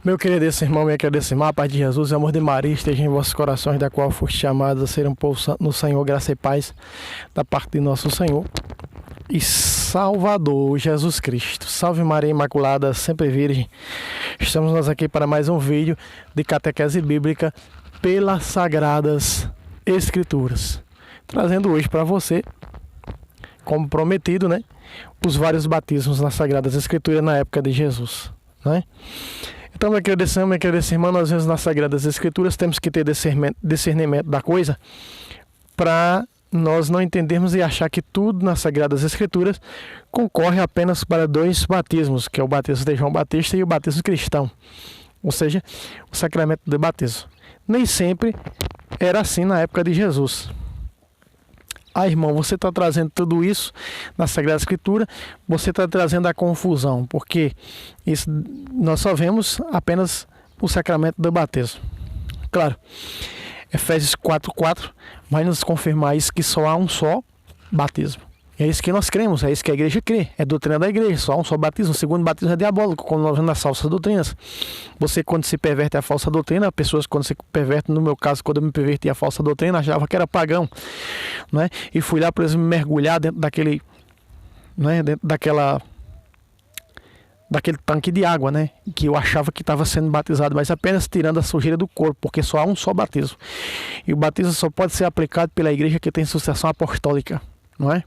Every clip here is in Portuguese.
Meu querido irmão, minha querida irmã, a paz de Jesus e o amor de Maria esteja em vossos corações, da qual foste chamados a ser um povo santo no Senhor, graça e paz da parte de nosso Senhor e Salvador Jesus Cristo. Salve Maria Imaculada, sempre Virgem. Estamos nós aqui para mais um vídeo de catequese bíblica pelas Sagradas Escrituras, trazendo hoje para você, como prometido, né, os vários batismos nas Sagradas Escrituras na época de Jesus, né? Então, minha querida irmã, nós vemos nas Sagradas Escrituras, temos que ter discernimento da coisa para nós não entendermos e achar que tudo nas Sagradas Escrituras concorre apenas para dois batismos, que é o batismo de João Batista e o batismo cristão, ou seja, o sacramento do batismo. Nem sempre era assim na época de Jesus. Irmão, você está trazendo tudo isso na Sagrada Escritura, você está trazendo a confusão, porque isso, nós só vemos apenas o sacramento do batismo. Claro, Efésios 4:4 vai nos confirmar isso, que só há um só batismo. É isso que nós cremos, é isso que a igreja crê, é a doutrina da igreja, só há um só batismo. O segundo batismo é diabólico, como nós vemos nas falsas doutrinas. Você, quando se perverte a falsa doutrina, pessoas quando se pervertem, no meu caso, quando eu me perverti a falsa doutrina, achava que era pagão, né? E fui lá, por exemplo, mergulhar dentro daquele, né, dentro daquele tanque de água, né, que eu achava que estava sendo batizado, mas apenas tirando a sujeira do corpo, porque só há um só batismo. E o batismo só pode ser aplicado pela igreja que tem sucessão apostólica, não é?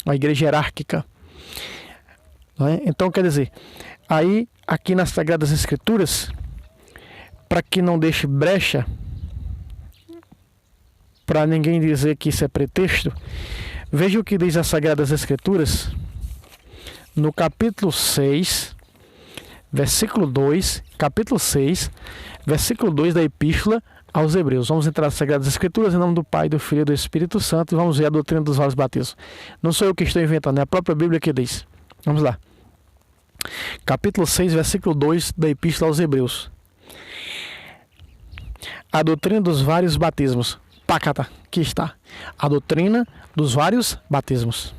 A igreja hierárquica, não é? Então, quer dizer, aí aqui nas Sagradas Escrituras, para que não deixe brecha para ninguém dizer que isso é pretexto, veja o que diz as Sagradas Escrituras no capítulo 6, versículo 2, capítulo 6, versículo 2 da Epístola aos Hebreus. Vamos entrar nas Sagradas Escrituras em nome do Pai, do Filho e do Espírito Santo e vamos ver a doutrina dos vários batismos. Não sou eu que estou inventando, é a própria Bíblia que diz. Vamos lá. Capítulo 6, versículo 2 da Epístola aos Hebreus. A doutrina dos vários batismos. Pacata, aqui está. A doutrina dos vários batismos.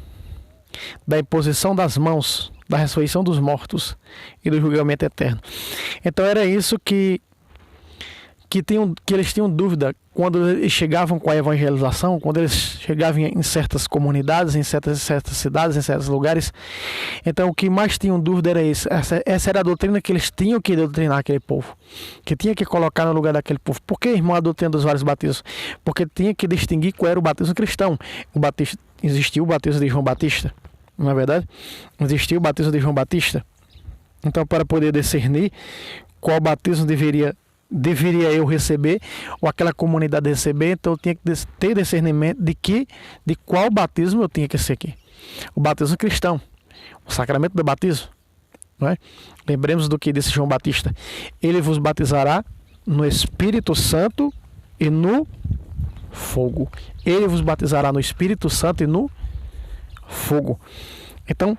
Da imposição das mãos, da ressurreição dos mortos e do julgamento eterno. Então era isso que eles tinham dúvida quando eles chegavam com a evangelização, quando eles chegavam em certas comunidades, em certas cidades, em certos lugares. Então o que mais tinham dúvida era isso. Essa era a doutrina que eles tinham que doutrinar aquele povo, que tinha que colocar no lugar daquele povo. Por que, irmão, a doutrina dos vários batismos? Porque tinha que distinguir qual era o batismo cristão. Existiu o batismo de João Batista, não é verdade? Existiu o batismo de João Batista. Então, para poder discernir qual batismo deveria eu receber, ou aquela comunidade receber, então eu tinha que ter discernimento de qual batismo eu tinha que ser aqui. O batismo cristão, o sacramento do batismo, não é? Lembremos do que disse João Batista: ele vos batizará no Espírito Santo e no fogo. Ele vos batizará no Espírito Santo e no fogo. Então,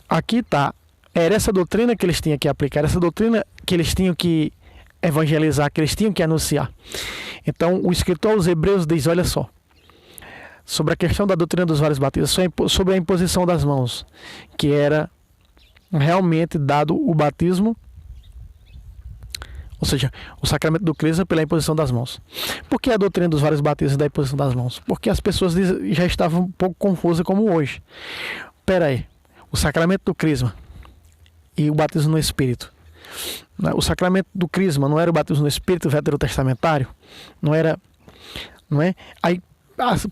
aqui está. Era essa doutrina que eles tinham que aplicar, essa doutrina que eles tinham que evangelizar, que eles tinham que anunciar. Então, o escritor aos Hebreus diz, olha só, sobre a questão da doutrina dos vários batismos, sobre a imposição das mãos, que era realmente dado o batismo, ou seja, o sacramento do crisma pela imposição das mãos. Por que a doutrina dos vários batismos da imposição das mãos? Porque as pessoas já estavam um pouco confusas como hoje. Espera aí, o sacramento do crisma e o batismo no Espírito. O sacramento do crisma não era o batismo no Espírito veterotestamentário? Não era, não é? Aí,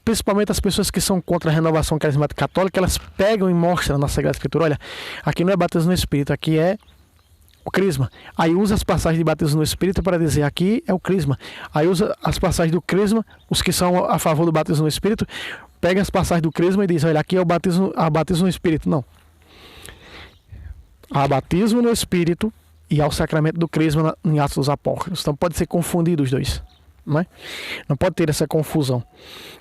principalmente as pessoas que são contra a renovação carismática católica, elas pegam e mostram na Sagrada Escritura, olha, aqui não é batismo no Espírito, aqui é o crisma. Aí usa as passagens de batismo no Espírito para dizer, aqui é o crisma. Aí usa as passagens do crisma, os que são a favor do batismo no Espírito, pega as passagens do crisma e diz, olha, aqui é o batismo no Espírito. Não. Há batismo no Espírito e ao sacramento do crisma em Atos dos Apóstolos. Então pode ser confundido os dois, não é? Não pode ter essa confusão.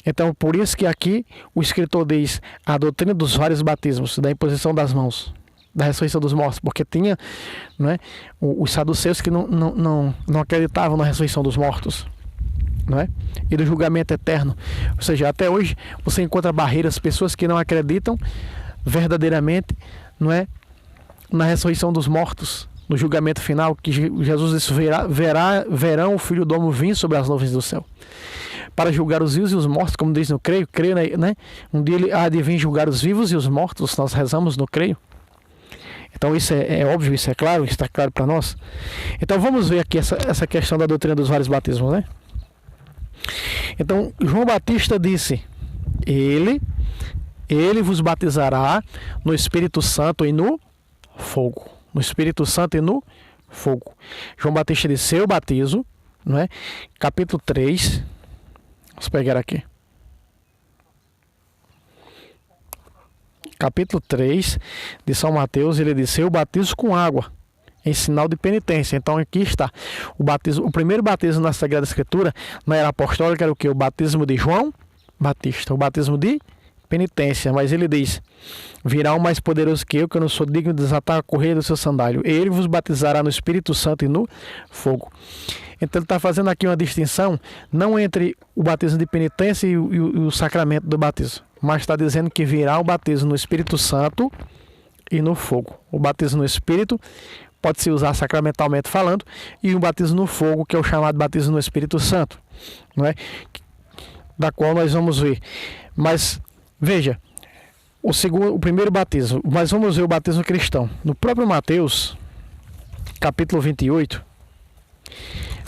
Então por isso que aqui o escritor diz a doutrina dos vários batismos, da imposição das mãos, da ressurreição dos mortos, porque tinha, não é, os saduceus que não acreditavam na ressurreição dos mortos, não é? E do julgamento eterno. Ou seja, até hoje você encontra barreiras, pessoas que não acreditam verdadeiramente, não é, na ressurreição dos mortos, no julgamento final, que Jesus disse, verão o Filho do Homem vir sobre as nuvens do céu, para julgar os vivos e os mortos, como diz no creio, né? Um dia ele há de vir julgar os vivos e os mortos, nós rezamos no creio. Então isso é óbvio, isso é claro, isso está claro para nós. Então vamos ver aqui essa questão da doutrina dos vários batismos, né? Então João Batista disse, ele vos batizará no Espírito Santo e no fogo. No Espírito Santo e no fogo. João Batista disse, eu batizo, não é? Capítulo 3, vamos pegar aqui. Capítulo 3 de São Mateus, ele disse, eu batizo com água, em sinal de penitência. Então aqui está, o primeiro batismo na Sagrada Escritura, na era apostólica, era o que? O batismo de João Batista, o batismo de penitência. Mas ele diz, virá um mais poderoso que eu não sou digno de desatar a correia do seu sandálio. Ele vos batizará no Espírito Santo e no fogo. Então ele está fazendo aqui uma distinção, não entre o batismo de penitência e o sacramento do batismo, mas está dizendo que virá o batismo no Espírito Santo e no fogo. O batismo no Espírito pode se usar sacramentalmente falando, e o batismo no fogo, que é o chamado batismo no Espírito Santo, não é? Da qual nós vamos ver. Mas veja, o primeiro batismo, mas vamos ver o batismo cristão. No próprio Mateus, capítulo 28,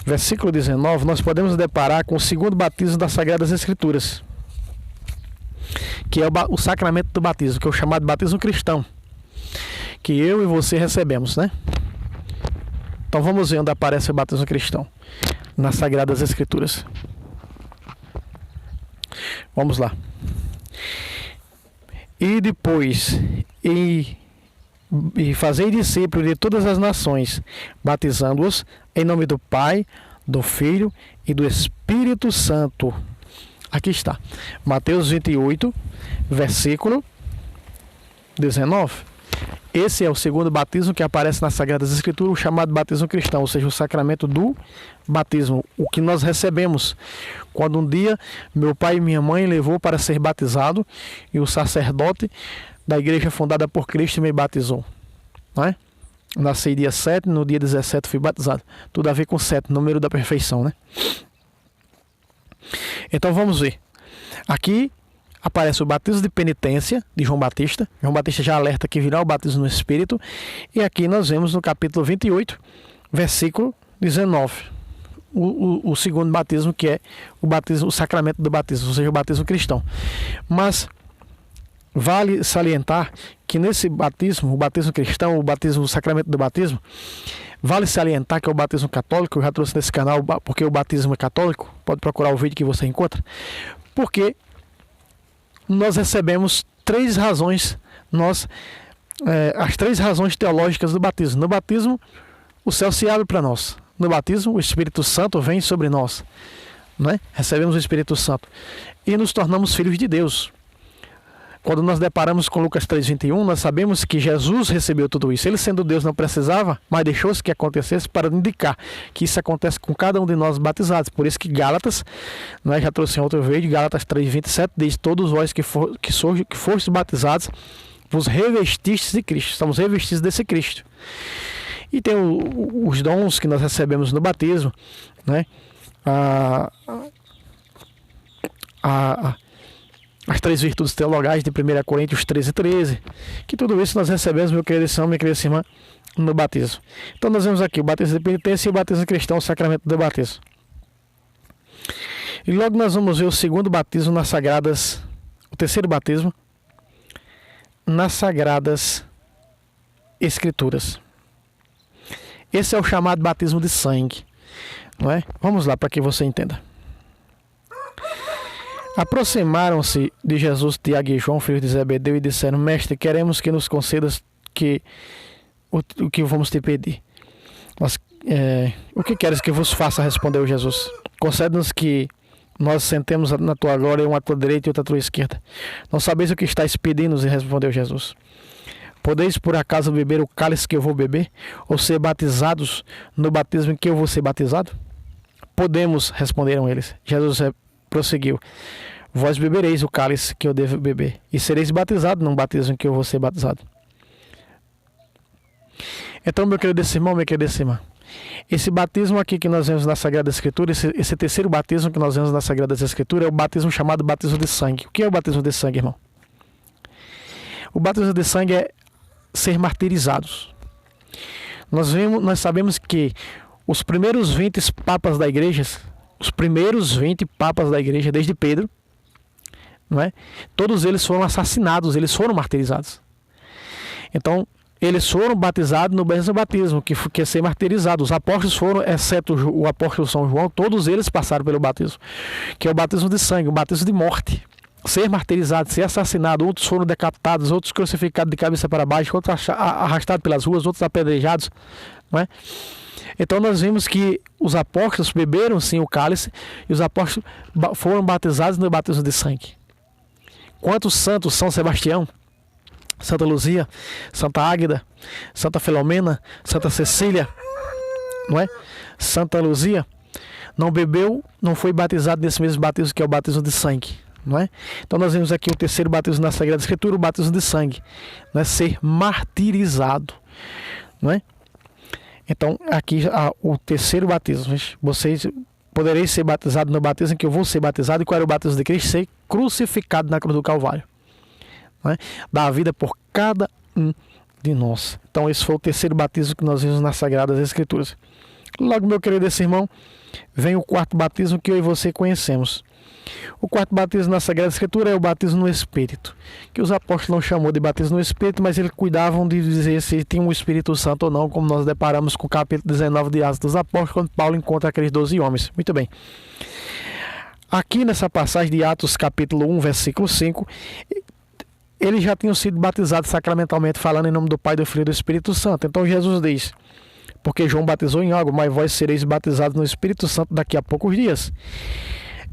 versículo 19, nós podemos deparar com o segundo batismo das Sagradas Escrituras, que é o sacramento do batismo, que é o chamado batismo cristão, que eu e você recebemos, né? Então vamos ver onde aparece o batismo cristão nas Sagradas Escrituras. Vamos lá. E depois, e fazei discípulos de todas as nações, batizando-os em nome do Pai, do Filho e do Espírito Santo. Aqui está, Mateus 28, versículo 19. Esse é o segundo batismo que aparece nas Sagradas Escrituras, o chamado batismo cristão, ou seja, o sacramento do batismo, o que nós recebemos quando um dia meu pai e minha mãe levou para ser batizado e o sacerdote da igreja fundada por Cristo me batizou, não é? Nasci dia 7, no dia 17 fui batizado. Tudo a ver com 7, número da perfeição, né? Então vamos ver. Aqui aparece o batismo de penitência de João Batista. João Batista já alerta que virá o batismo no Espírito. E aqui nós vemos no capítulo 28, versículo 19. O segundo batismo, que é o sacramento do batismo, ou seja, o batismo cristão. Mas vale salientar que nesse batismo, o batismo cristão, o sacramento do batismo, vale salientar que é o batismo católico. Eu já trouxe nesse canal porque o batismo é católico. Pode procurar o vídeo que você encontra. Porque nós recebemos três razões, as três razões teológicas do batismo. No batismo, o céu se abre para nós. No batismo, o Espírito Santo vem sobre nós, né? Recebemos o Espírito Santo e nos tornamos filhos de Deus. Quando nós deparamos com Lucas 3:21, nós sabemos que Jesus recebeu tudo isso. Ele, sendo Deus, não precisava, mas deixou-se que acontecesse para indicar que isso acontece com cada um de nós batizados. Por isso que Gálatas, né, já trouxe em outro vídeo, Gálatas 3:27, diz: todos vós que fostes batizados, vos revestistes de Cristo. Estamos revestidos desse Cristo. E tem os dons que nós recebemos no batismo, né? As três virtudes teologais de 1 Coríntios 13:13, que tudo isso nós recebemos, meu querido irmão, minha querida irmã, no batismo. Então nós vemos aqui o batismo de penitência e o batismo cristão, o sacramento do batismo. E logo nós vamos ver o segundo batismo nas Sagradas, o terceiro batismo nas Sagradas Escrituras. Esse é o chamado batismo de sangue, não é? Vamos lá para que você entenda. Aproximaram-se de Jesus Tiago e João, filhos de Zebedeu, e disseram: Mestre, queremos que nos concedas o que vamos te pedir. O que queres que vos faça? Respondeu Jesus. Concede-nos que nós sentemos na tua glória, uma à tua direita e outra à tua esquerda. Não sabeis o que estáis pedindo, respondeu Jesus. Podeis por acaso beber o cálice que eu vou beber, ou ser batizados no batismo em que eu vou ser batizado? Podemos, responderam eles. Jesus prosseguiu: vós bebereis o cálice que eu devo beber, e sereis batizados num batismo em que eu vou ser batizado. Então, meu querido irmão, minha querida irmã, esse batismo aqui que nós vemos na Sagrada Escritura, esse terceiro batismo que nós vemos na Sagrada Escritura é o batismo chamado batismo de sangue. O que é o batismo de sangue, irmão? O batismo de sangue é ser martirizados. Nós sabemos que os primeiros 20 papas da igreja, desde Pedro, não é? Todos eles foram assassinados, eles foram martirizados. Então, eles foram batizados no mesmo batismo, que é ser martirizados. Os apóstolos foram, exceto o apóstolo São João, todos eles passaram pelo batismo, que é o batismo de sangue, o batismo de morte. Ser martirizado, ser assassinado, outros foram decapitados, outros crucificados de cabeça para baixo, outros arrastados pelas ruas, outros apedrejados, não é? Então nós vimos que os apóstolos beberam sim o cálice e os apóstolos foram batizados no batismo de sangue. Quantos santos, São Sebastião, Santa Luzia, Santa Águeda, Santa Filomena, Santa Cecília, não é? Santa Luzia não bebeu, não foi batizado nesse mesmo batismo que é o batismo de sangue, não é? Então nós vemos aqui o terceiro batismo na Sagrada Escritura, o batismo de sangue, não é? Ser martirizado, não é? Então aqui o terceiro batismo, vocês podereis ser batizados no batismo que eu vou ser batizado. E qual era o batismo de Cristo? Ser crucificado na cruz do Calvário, não é? Dar a vida por cada um de nós. Então esse foi o terceiro batismo que nós vimos nas Sagradas Escrituras. Logo, meu querido irmão, vem o quarto batismo que eu e você conhecemos. O quarto batismo na Sagrada Escritura é o batismo no Espírito, que os apóstolos não chamou de batismo no Espírito, mas eles cuidavam de dizer se tinha um Espírito Santo ou não, como nós deparamos com o capítulo 19 de Atos dos Apóstolos, quando Paulo encontra aqueles 12 homens. Muito bem. Aqui nessa passagem de Atos capítulo 1, versículo 5, eles já tinham sido batizados sacramentalmente, falando em nome do Pai, do Filho e do Espírito Santo. Então Jesus diz: porque João batizou em água, mas vós sereis batizados no Espírito Santo daqui a poucos dias.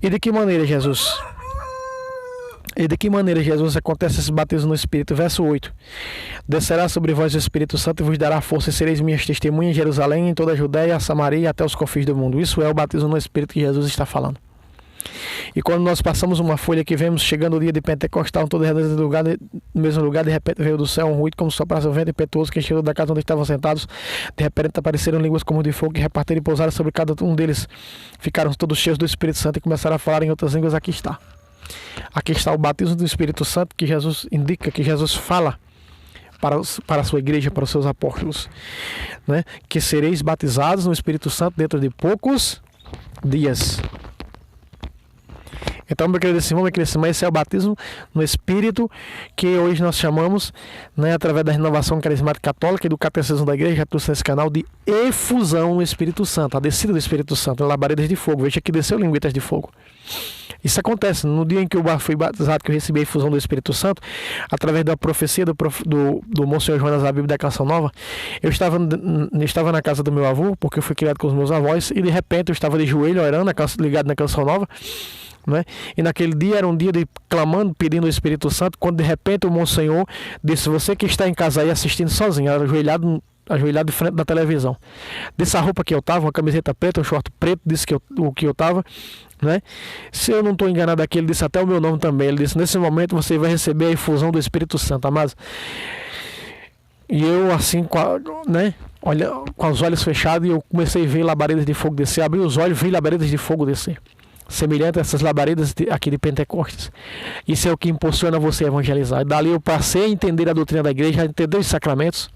E de que maneira, Jesus? Acontece esse batismo no Espírito? Verso 8. Descerá sobre vós o Espírito Santo e vos dará força e sereis minhas testemunhas em Jerusalém, em toda a Judéia, a Samaria e até os confins do mundo. Isso é o batismo no Espírito que Jesus está falando. E quando nós passamos uma folha que vemos chegando o dia de Pentecostal, todo no mesmo lugar, de repente veio do céu um ruído como soprasse um vento impetuoso que encheu da casa onde estavam sentados. De repente apareceram línguas como de fogo que repartiram e pousaram sobre cada um deles. Ficaram todos cheios do Espírito Santo e começaram a falar em outras línguas. Aqui está o batismo do Espírito Santo que Jesus indica, que Jesus fala para a sua igreja, para os seus apóstolos, né? Que sereis batizados no Espírito Santo dentro de poucos dias. Então, meu querido irmão, esse é o batismo no Espírito que hoje nós chamamos, né, através da renovação carismática católica e do catecismo da igreja, já trouxe nesse canal, de efusão no Espírito Santo, a descida do Espírito Santo, labaredas de fogo. Veja que desceu linguetas de fogo. Isso acontece no dia em que eu fui batizado, que eu recebi a efusão do Espírito Santo, através da profecia do Monsenhor Jonas da Bíblia da Canção Nova. Eu estava na casa do meu avô, porque eu fui criado com os meus avós, e de repente eu estava de joelho orando, ligado na Canção Nova, né? E naquele dia era um dia de clamando, pedindo o Espírito Santo, quando de repente o Monsenhor disse: você que está em casa aí assistindo sozinho, ajoelhado de frente da televisão, dessa roupa que eu estava, uma camiseta preta, um short preto, disse o que eu estava, né? Se eu não estou enganado aqui, ele disse até o meu nome também. Ele disse: nesse momento você vai receber a efusão do Espírito Santo, amados. E eu assim, né, olha, com os olhos fechados, e eu comecei a ver labaredas de fogo descer. Abri os olhos, vi labaredas de fogo descer, semelhante a essas labaredas aqui de Pentecostes. Isso é o que impulsiona você a evangelizar. Dali eu passei a entender a doutrina da igreja, a entender os sacramentos,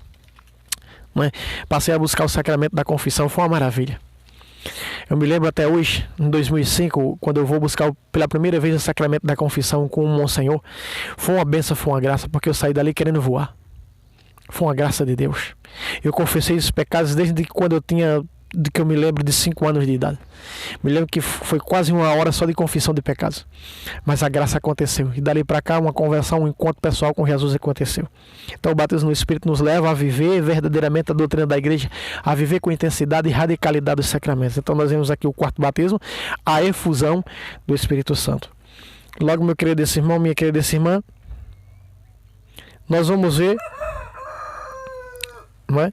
né? Passei a buscar o sacramento da confissão. Foi uma maravilha. Eu me lembro até hoje, em 2005, quando eu vou buscar pela primeira vez o sacramento da confissão com o Monsenhor. Foi uma bênção, foi uma graça, porque eu saí dali querendo voar. Foi uma graça de Deus. Eu confessei os pecados desde quando eu tinha, de que eu me lembro, de 5 anos de idade. Me lembro que foi quase 1 hora só de confissão de pecados, mas a graça aconteceu, e dali para cá uma conversão, um encontro pessoal com Jesus aconteceu. Então o batismo no Espírito nos leva a viver verdadeiramente a doutrina da igreja, a viver com intensidade e radicalidade dos sacramentos. Então nós vemos aqui o quarto batismo, a efusão do Espírito Santo. Logo, meu querido irmão, minha querida irmã, nós vamos ver, não é?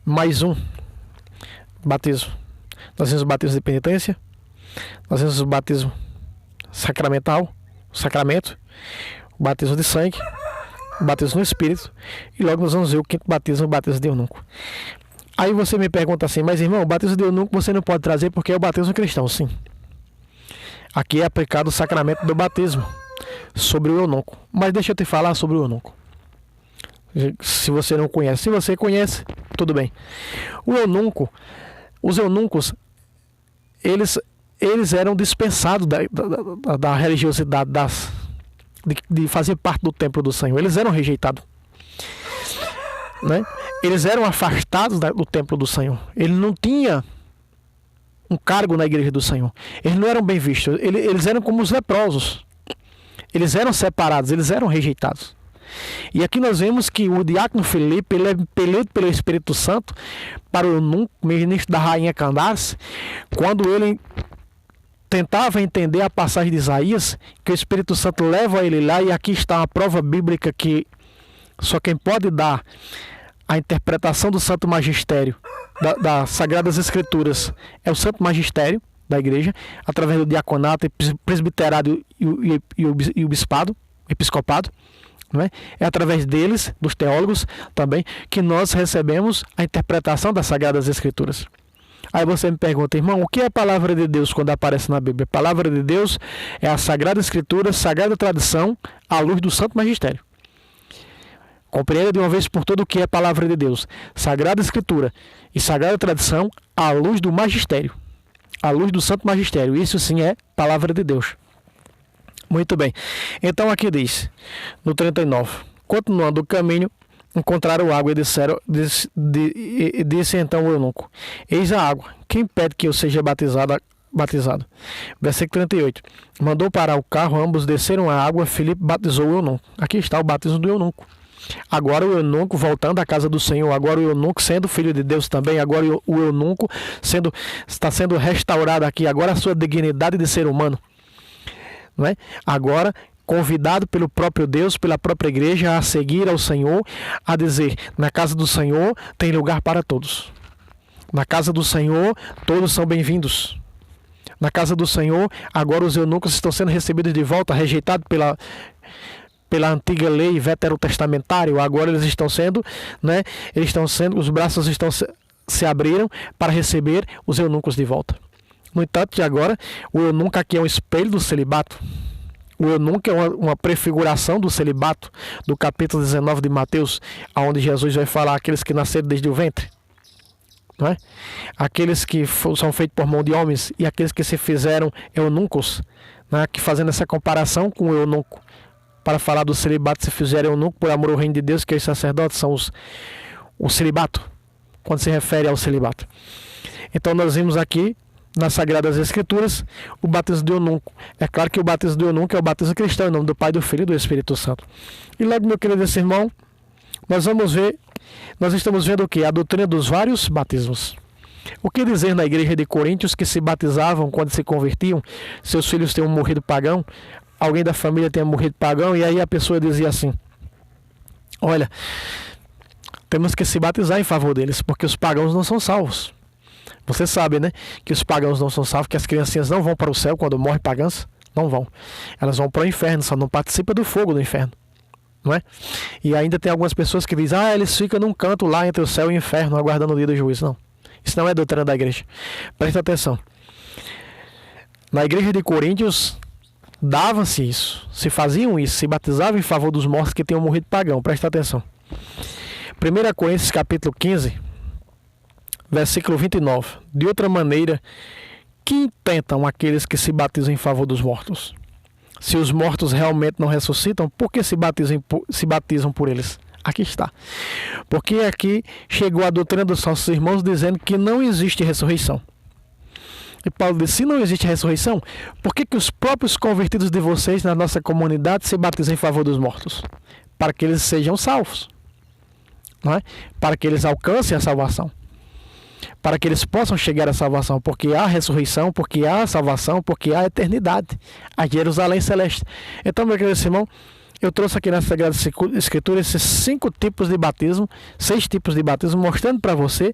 Mais um batismo. Nós temos o batismo de penitência, nós temos o batismo sacramental, o sacramento, o batismo de sangue o batismo no Espírito, e logo nós vamos ver o quinto batismo, o batismo de eunuco. Aí você me pergunta assim, mas irmão, o batismo de eunuco você não pode trazer porque é o batismo cristão, sim. Aqui é aplicado o sacramento do batismo sobre o eunuco. Mas deixa eu te falar sobre o eunuco. Se você não conhece, se você conhece, tudo bem. O eunuco, os eunucos, eles eram dispensados da religiosidade, de fazer parte do templo do Senhor. Eles eram rejeitados, né? Eles eram afastados do templo do Senhor. Ele não tinha um cargo na igreja do Senhor. Eles não eram bem vistos. Eles eram como os leprosos. Eles eram separados, eles eram rejeitados. E aqui nós vemos que o diácono Filipe, ele é impelido pelo Espírito Santo para o eunuco, ministro da rainha Candace, quando ele tentava entender a passagem de Isaías, que o Espírito Santo leva ele lá, e aqui está uma prova bíblica que só quem pode dar a interpretação do Santo Magistério, das Sagradas Escrituras, é o Santo Magistério da Igreja, através do diaconato, presbiterado e o bispado, episcopado. Não é? É através deles, dos teólogos também, que nós recebemos a interpretação das Sagradas Escrituras. Aí você me pergunta, irmão, o que é a palavra de Deus quando aparece na Bíblia? A palavra de Deus é a Sagrada Escritura, Sagrada Tradição, à luz do Santo Magistério. Compreenda de uma vez por todas o que é a palavra de Deus. Sagrada Escritura e Sagrada Tradição à luz do Magistério, à luz do Santo Magistério. Isso sim é palavra de Deus. Muito bem. Então aqui diz, no 39, continuando o caminho, encontraram água e disse então o eunuco, eis a água, quem pede que eu seja batizado? Versículo 38, mandou parar o carro, ambos desceram a água, Filipe batizou o eunuco. Aqui está o batismo do eunuco. Agora o eunuco voltando à casa do Senhor, agora o eunuco sendo filho de Deus também, agora o eunuco está sendo restaurado aqui, agora a sua dignidade de ser humano. Não é? Agora, convidado pelo próprio Deus, pela própria igreja, a seguir ao Senhor, a dizer, na casa do Senhor tem lugar para todos. Na casa do Senhor, todos são bem-vindos. Na casa do Senhor, agora os eunucos estão sendo recebidos de volta, rejeitados pela antiga lei veterotestamentária. Agora eles estão sendo, né? Os braços se abriram para receber os eunucos de volta. No entanto, agora, o eunuco aqui é um espelho do celibato. O eunuco é uma prefiguração do celibato, do capítulo 19 de Mateus, onde Jesus vai falar aqueles que nasceram desde o ventre. Não é? Aqueles que são feitos por mão de homens e aqueles que se fizeram eunucos, né? Que fazendo essa comparação com o eunuco, para falar do celibato, se fizeram eunuco por amor ao reino de Deus, que os sacerdotes são o celibato, quando se refere ao celibato. Então nós vimos aqui nas Sagradas Escrituras o batismo do eunuco. É claro que o batismo do eunuco é o batismo cristão, em nome do Pai, do Filho e do Espírito Santo. E logo, meu querido irmão, nós estamos vendo o que? A doutrina dos vários batismos. O que dizer na igreja de Coríntios que se batizavam quando se convertiam, seus filhos tenham morrido pagão, alguém da família tenha morrido pagão, e aí a pessoa dizia assim, olha, temos que se batizar em favor deles, porque os pagãos não são salvos. Você sabe, né, que os pagãos não são salvos, que as criancinhas não vão para o céu quando morrem pagãs? Não vão. Elas vão para o inferno, só não participam do fogo do inferno. Não é? E ainda tem algumas pessoas que dizem, eles ficam num canto lá entre o céu e o inferno, aguardando o dia do juízo. Não. Isso não é doutrina da igreja. Presta atenção. Na igreja de Coríntios, dava-se isso. Se faziam isso, se batizavam em favor dos mortos que tinham morrido pagão. Presta atenção. 1 Coríntios capítulo 15, versículo 29. De outra maneira, que intentam aqueles que se batizam em favor dos mortos? Se os mortos realmente não ressuscitam, por que se batizam por eles? Aqui está. Porque aqui chegou a doutrina dos nossos irmãos dizendo que não existe ressurreição. E Paulo disse, se não existe ressurreição, por que os próprios convertidos de vocês na nossa comunidade se batizam em favor dos mortos? Para que eles sejam salvos. Não é? Para que eles alcancem a salvação. Para que eles possam chegar à salvação, porque há ressurreição, porque há salvação, porque há eternidade, a Jerusalém celeste. Então, meu querido irmão, eu trouxe aqui na Sagrada Escritura esses 5 tipos de batismo, 6 tipos de batismo, mostrando para você,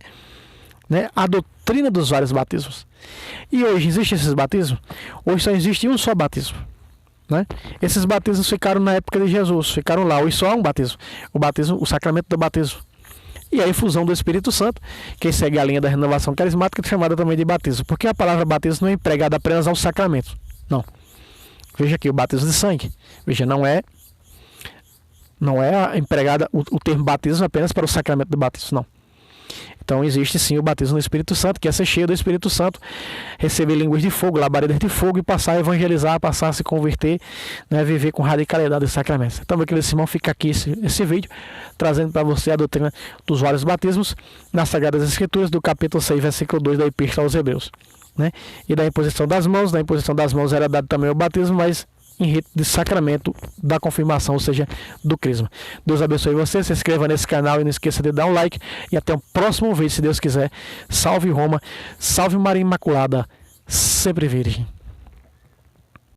né, a doutrina dos vários batismos. E hoje existem esses batismos? Hoje só existe um só batismo. né? Esses batismos ficaram na época de Jesus, ficaram lá, e só há um batismo, o sacramento do batismo. E a efusão do Espírito Santo, que segue a linha da renovação carismática, é chamada também de batismo, porque a palavra batismo não é empregada apenas aos sacramentos, não. Veja aqui, o batismo de sangue, veja, não é empregada o termo batismo apenas para o sacramento do batismo, não. Então existe sim o batismo no Espírito Santo, que é ser cheio do Espírito Santo, receber línguas de fogo, labaredas de fogo e passar a evangelizar, passar a se converter, né, viver com radicalidade os sacramentos. Então, meu querido irmão, fica aqui esse vídeo, trazendo para você a doutrina dos vários batismos nas Sagradas Escrituras, do capítulo 6, versículo 2 da Epístola aos Hebreus, né? E da imposição das mãos. Na imposição das mãos era dado também o batismo, mas em rito de sacramento da confirmação, ou seja, do crisma. Deus abençoe você, se inscreva nesse canal e não esqueça de dar um like, e até o próximo vídeo, se Deus quiser. Salve Roma, salve Maria Imaculada, sempre virgem.